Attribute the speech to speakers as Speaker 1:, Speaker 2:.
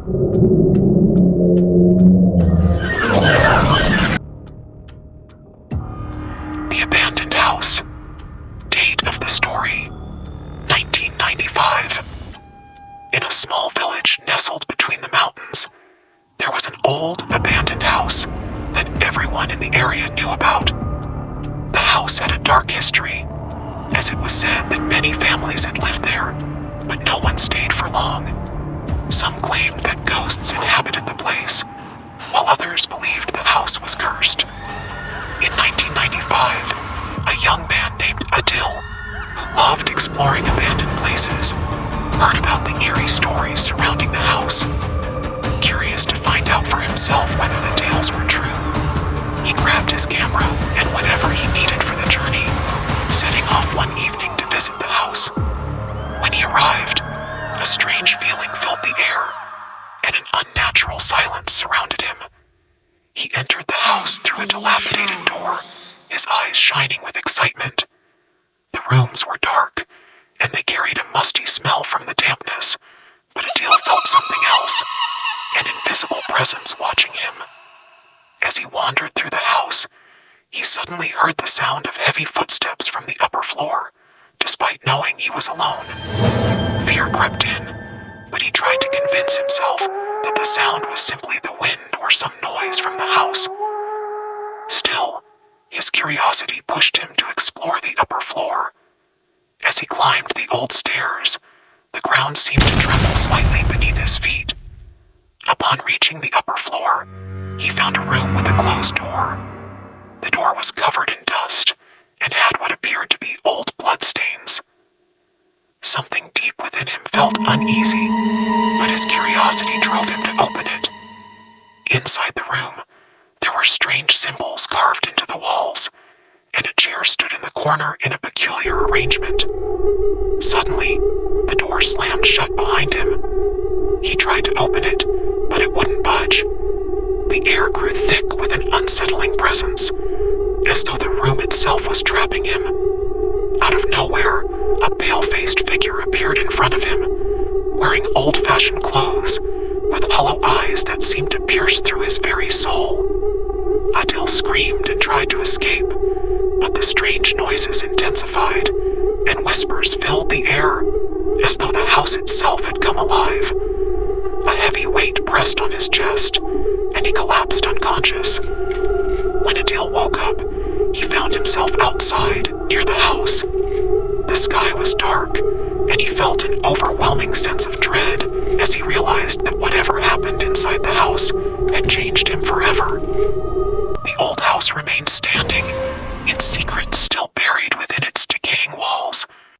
Speaker 1: The abandoned house. Date of the story, 1995. In a small village nestled between the mountains, there was an old abandoned house that everyone in the area knew about. The house had a dark history, as it was said that many families had lived there, but no one stayed for long. Some claimed that ghosts inhabited the place, while others believed the house was cursed. In 1995, a young man named Adil, who loved exploring abandoned places, heard about the eerie stories surrounding the house. Curious to find out for himself whether the tales were true, he grabbed his camera and whatever he needed for the journey, setting off one evening to visit the house. When he arrived, a strange feeling filled the air, and an unnatural silence surrounded him. He entered the house through a dilapidated door, his eyes shining with excitement. The rooms were dark, and they carried a musty smell from the dampness, but Adil felt something else, an invisible presence watching him. As he wandered through the house, he suddenly heard the sound of heavy footsteps from the upper floor, despite knowing he was alone. Fear crept in, but he tried to convince himself that the sound was simply the wind or some noise from the house. Still, his curiosity pushed him to explore the upper floor. As he climbed the old stairs, the ground seemed to tremble slightly beneath his feet. Upon reaching the upper floor, he found a room with a closed door. The door was covered in dust and had what appeared to be old bloodstains. Something deep within him felt uneasy, but his curiosity drove him to open it. Inside the room, there were strange symbols carved into the walls, and a chair stood in the corner in a peculiar arrangement. Suddenly, the door slammed shut behind him. He tried to open it, but it wouldn't budge. The air grew thick with an unsettling presence, as though the room itself was trapping him. Out of nowhere, a pale-faced figure appeared in front of him, wearing old-fashioned clothes, with hollow eyes that seemed to pierce through his very soul. Adil screamed and tried to escape, but the strange noises intensified, and whispers filled the air, as though the house itself had come alive. A heavy weight pressed on his chest, and he collapsed unconscious. When Adil woke up, he found himself outside, near the house. The sky was dark, and he felt an overwhelming sense of dread as he realized that whatever happened inside the house had changed him forever.